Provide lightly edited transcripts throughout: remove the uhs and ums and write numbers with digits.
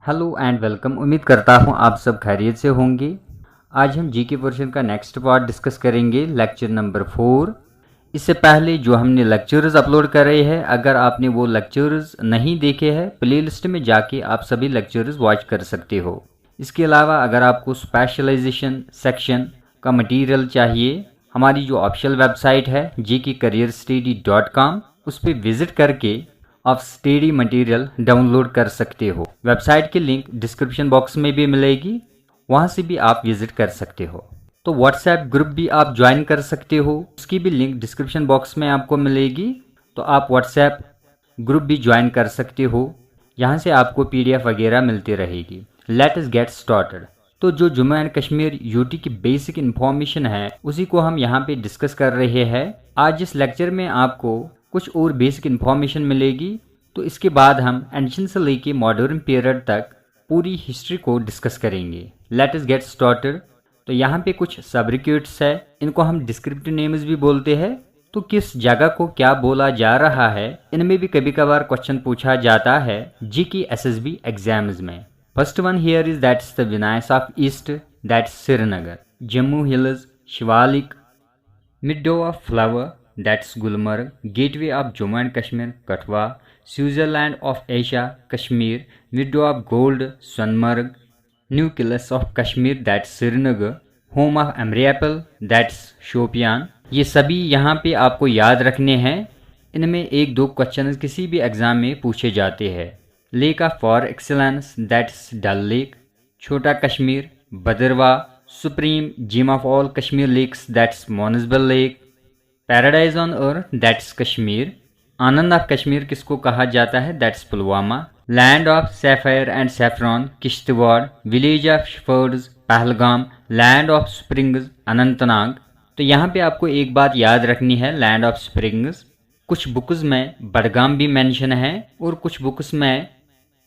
Hello and welcome. उम्मीद करता हूँ आप सब खैरियत से होंगे। आज हम जीके पोर्शन का नेक्स्ट पार्ट डिस्कस करेंगे, लेक्चर नंबर 4। इससे पहले जो हमने लेक्चर्स अपलोड करे हैं, अगर आपने वो लेक्चर्स नहीं देखे हैं, प्लेलिस्ट में जाके आप सभी लेक्चर्स वॉच कर सकते हो। इसके अलावा अगर आपको स्पेशलाइजेशन सेक्शन का मटेरियल चाहिए, हमारी जो ऑफिशियल वेबसाइट है gkcareerstudy.com, उस पर विजिट करके आप स्टडी मटेरियल डाउनलोड कर सकते हो। वेबसाइट की लिंक डिस्क्रिप्शन बॉक्स में भी मिलेगी, वहां से भी आप विजिट कर सकते हो। तो व्हाट्सएप ग्रुप भी आप ज्वाइन कर सकते हो, उसकी भी लिंक डिस्क्रिप्शन बॉक्स में आपको मिलेगी। तो आप व्हाट्सएप ग्रुप भी ज्वाइन कर सकते हो, यहाँ से आपको PDF वगैरह मिलती रहेगी। Let us get started. तो जो जम्मू एंड कश्मीर यूटी की बेसिक इन्फॉर्मेशन है, उसी को हम यहाँ पे डिस्कस कर रहे हैं। आज इस लेक्चर में आपको कुछ और बेसिक इन्फॉर्मेशन मिलेगी। तो इसके बाद हम एंशिएंट से लेके मॉडर्न पीरियड तक पूरी हिस्ट्री को डिस्कस करेंगे। Let us get started. तो यहाँ पे कुछ सब्रिक्यूट्स है, इनको हम डिस्क्रिप्टिव नेम्स भी बोलते हैं। तो किस जगह को क्या बोला जा रहा है, इनमें भी कभी कभार क्वेश्चन पूछा जाता है जीके SSB एग्जाम्स में। First one here is that's the Venice of east, that's Srinagar. Jammu hills, Shivalik. Meadow of flower, that's Gulmarg. Gateway of Jammu and Kashmir, Katwa. Switzerland of Asia, Kashmir. Window of Gold, Sonmarg. Nucleus of Kashmir, that's Srinagar. Home of Amri Apple, that's Shopian. ये सभी यहाँ पे आपको याद रखने हैं। इनमें एक दो क्वेश्चन किसी भी एग्जाम में पूछे जाते हैं। Lake of for excellence, that's Dal lake. छोटा Kashmir, Bhaderwah. Supreme gem of all Kashmir lakes, that's Manasbal lake. Paradise on earth, that's Kashmir. Anand of Kashmir किसको कहा जाता है, that's Pulwama. Land of sapphire and saffron, Kishtwar. Village of shepherds, Pahalgam. Land of springs, Anantnag. तो यहाँ पे आपको एक बात याद रखनी है, लैंड ऑफ स्प्रिंग्स। कुछ बुक्स में बडगाम भी मेंशन है और कुछ बुक्स में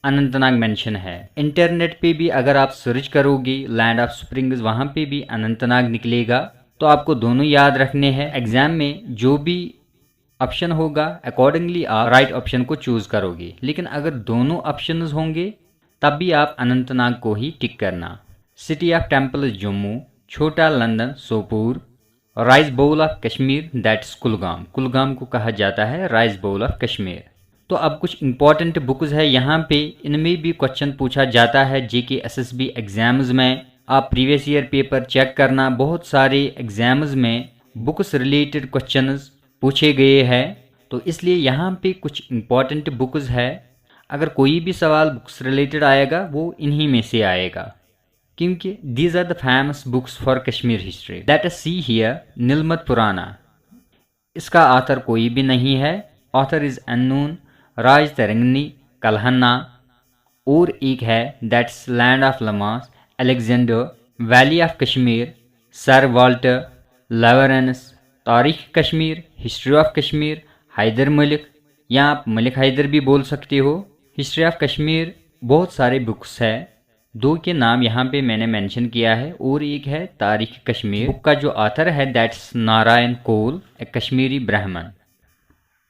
अनंतनाग मेंशन है। इंटरनेट पे भी अगर आप सर्च करोगे लैंड ऑफ स्प्रिंग्स, वहाँ पे भी अनंतनाग निकलेगा। तो आपको दोनों याद रखने हैं। एग्जाम में जो भी ऑप्शन होगा अकॉर्डिंगली आप राइट ऑप्शन को चूज करोगे, लेकिन अगर दोनों ऑप्शंस होंगे तब भी आप अनंतनाग को ही टिक करना। City of temple Jammu. छोटा London, Sopore. Rice bowl of Kashmir, that's Kulgam. Kulgam को कहा जाता है राइस बाउल ऑफ कश्मीर। तो अब कुछ इंपॉर्टेंट बुक्स है यहाँ पे, इनमें भी क्वेश्चन पूछा जाता है जीके SSB एग्जाम्स में। आप प्रीवियस ईयर पेपर चेक करना, बहुत सारे एग्जाम्स में बुक्स रिलेटेड क्वेश्चंस पूछे गए हैं। तो इसलिए यहाँ पे कुछ इंपॉर्टेंट बुक्स है। अगर कोई भी सवाल बुक्स रिलेटेड आएगा वो इन्हीं में से आएगा, क्योंकि these are the famous books for Kashmir history. Let us see here Nilamata Purana. इसका ऑथर कोई भी नहीं है, author is unknown. Rajatarangini, Kalhana. और एक है that's land of lamas, Alexander. Valley of Kashmir, sir Walter Lawrence. Tarikh Kashmir, history of Kashmir, Haidar Malik, या आप मलिक हैदर भी बोल सकते हो। हिस्ट्री ऑफ कश्मीर बहुत सारे बुक्स है, दो के नाम यहाँ पे मैंने मेंशन किया है, और एक है तारीख कश्मीर। बुक का जो ऑथर है दैट्स नारायण कोल, ए कश्मीरी ब्राह्मण।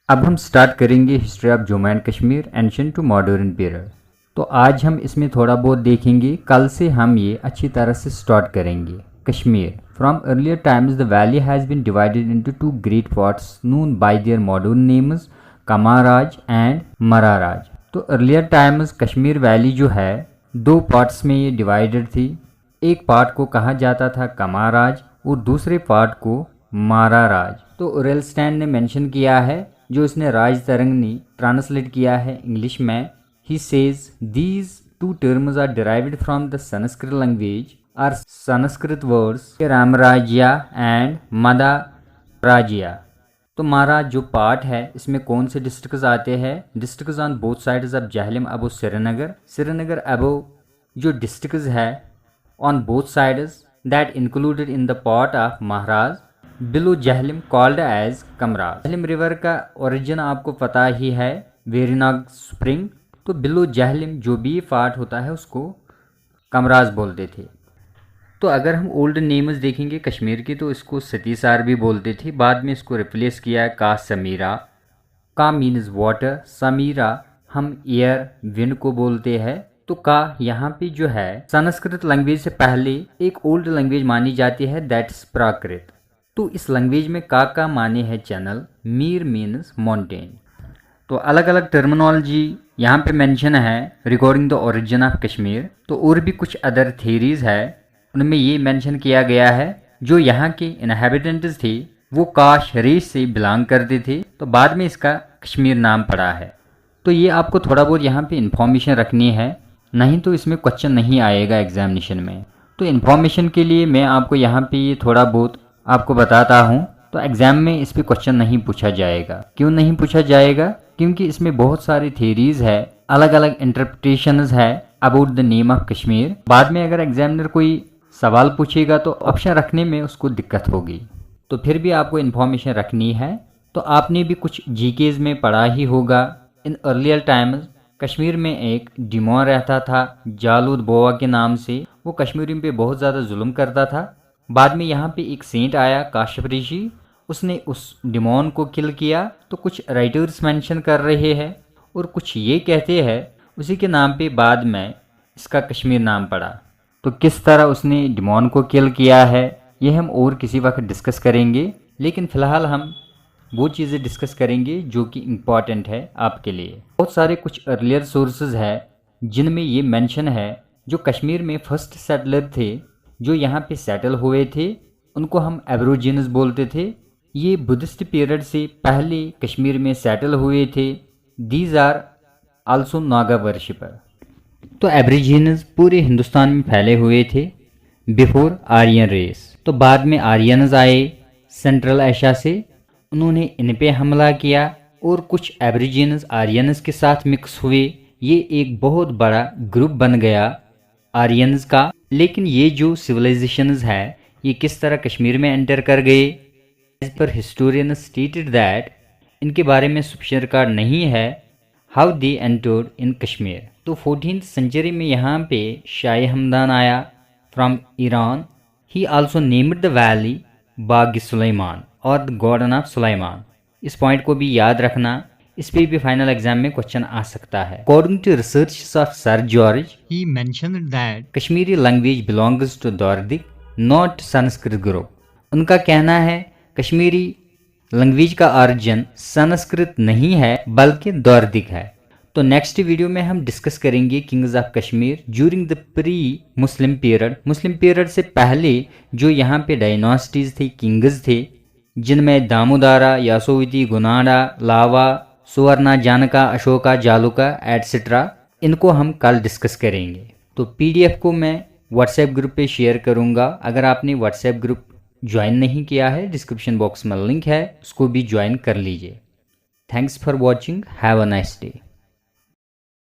अब हम स्टार्ट करेंगे history of Jammu and Kashmir ancient to modern period. तो आज हम इसमें थोड़ा बहुत देखेंगे, कल से हम ये अच्छी तरह से स्टार्ट करेंगे। Kashmir. From earlier times the valley has been divided into two great parts known by their modern names, Kamraz and Maraz. तो अर्लियर टाइम्स कश्मीर वैली जो है दो पार्ट्स में ये डिवाइडेड थी। एक पार्ट को कहा जाता था कमाराज और दूसरे पार्ट को माराराज। तो ओरेलस्टैन ने मेंशन किया है, जो इसने राज तरंगनी ट्रांसलेट किया है इंग्लिश में। He says these two terms are derived from the Sanskrit language or Sanskrit words Ramrajya and Madarajya। तो मारा जो पार्ट है इसमें कौन से डिस्ट्रिक्ट्स आते हैं, districts on both sides of Jhelum above Srinagar. Srinagar above जो डिस्ट्रिक्ट्स है on both sides that included in the part of Maharaj below Jhelum called as Kamraz. Jhelum river का ओरिजिन आपको पता ही है, वेरीनाग स्प्रिंग। तो बिलो जहलम जो भी पार्ट होता है उसको कमराज बोलते थे। तो अगर हम ओल्ड नेम्स देखेंगे कश्मीर की, तो इसको सतीसार भी बोलते थे, बाद में इसको रिप्लेस किया का समीरा। का मीन्स वाटर, समीरा हम एयर विंड को बोलते हैं। तो का यहाँ पे जो है संस्कृत लैंग्वेज से पहले एक ओल्ड लैंग्वेज मानी जाती है, दैट्स प्राकृत। तो इस लैंग्वेज में का माने है चैनल, मीर मीन्स माउंटेन। तो अलग अलग टर्मिनोलॉजी यहाँ पे मेंशन है regarding the origin of Kashmir. तो और भी कुछ अदर थ्योरीज है, उनमें ये मेंशन किया गया है जो यहाँ के इनहेबिटेंट्स थे वो काश रेस से बिलोंग करते थे, तो बाद में इसका कश्मीर नाम पड़ा है। तो ये आपको थोड़ा बहुत यहाँ पे इंफॉर्मेशन रखनी है, नहीं तो इसमें क्वेश्चन नहीं आएगा एग्जामिनेशन में। तो इन्फॉर्मेशन के लिए मैं आपको यहाँ पे ये थोड़ा बहुत आपको बताता हूँ। तो एग्जाम में इस पर क्वेश्चन नहीं पूछा जाएगा। क्यों नहीं पूछा जाएगा? क्योंकि इसमें बहुत सारी थ्योरीज है, अलग अलग इंटरप्रिटेशंस है about the name of Kashmir. बाद में अगर एग्जामिनर कोई सवाल पूछेगा तो ऑप्शन रखने में उसको दिक्कत होगी। तो फिर भी आपको इन्फॉर्मेशन रखनी है। तो आपने भी कुछ जीकेज में पढ़ा ही होगा, इन अर्लियर टाइम्स कश्मीर में एक डिमोन रहता था जालूद बोआ के नाम से। वो कश्मीरियों पे बहुत ज़्यादा जुल्म करता था। बाद में यहाँ पे एक सेंट आया काश्यप ऋषि, उसने उस डिमोन को किल किया। तो कुछ राइटर्स मेंशन कर रहे हैं और कुछ ये कहते हैं उसी के नाम पे बाद में इसका कश्मीर नाम पड़ा। तो किस तरह उसने डिमोन को किल किया है ये हम और किसी वक्त डिस्कस करेंगे, लेकिन फ़िलहाल हम वो चीज़ें डिस्कस करेंगे जो कि इम्पॉर्टेंट है आपके लिए। बहुत सारे कुछ अर्लियर सोर्सेज है जिनमें ये मेंशन है जो कश्मीर में फर्स्ट सेटलर थे जो यहाँ पे सेटल हुए थे, उनको हम एब्रोजिनस बोलते थे। ये बुद्धिस्ट पीरियड से पहले कश्मीर में सेटल हुए थे। These are also Naga worshipper. तो एब्रिजिनस पूरे हिंदुस्तान में फैले हुए थे बिफोर आर्यन रेस। तो बाद में आर्यंस आए सेंट्रल एशिया से, उन्होंने इन पे हमला किया और कुछ एब्रिजिनस आर्यंस के साथ मिक्स हुए। ये एक बहुत बड़ा ग्रुप बन गया आर्यंस का। लेकिन ये जो सिविलाइजेशंस है ये किस तरह कश्मीर में एंटर कर गए, as per historian stated that इनके बारे में सफिशिएंट रिकॉर्ड नहीं है how they entered in Kashmir. तो 14th सेंचुरी में यहाँ पे शाह हमदान आया from Iran. He also named the valley Bagh Sulaiman और द गार्डन ऑफ सुलेमान। इस पॉइंट को भी याद रखना, इस पे भी फाइनल एग्जाम में क्वेश्चन आ सकता है। According to research of sir George, he mentioned that Kashmiri language belongs to Dardic not Sanskrit group. उनका कहना है कश्मीरी लैंग्वेज का ऑरिजिन संस्कृत नहीं है बल्कि द्वारदिक है। तो नेक्स्ट वीडियो में हम डिस्कस करेंगे Kings of Kashmir during the pre Muslim period. Muslim period से पहले जो यहाँ पे डायनास्टीज थे, किंग्स थे, जिनमें दामोदारा, यासोविती, गुनाडा, लावा, सुवर्णा, जानका, अशोका, जालुका एटसेट्रा, इनको हम कल डिस्कस करेंगे। तो पीडीएफ को मैं व्हाट्सएप ग्रुप पे शेयर करूँगा। अगर आपने व्हाट्सएप ग्रुप ज्वाइन नहीं किया है, डिस्क्रिप्शन बॉक्स में लिंक है, उसको भी ज्वाइन कर लीजिए। Thanks for watching, have a nice day.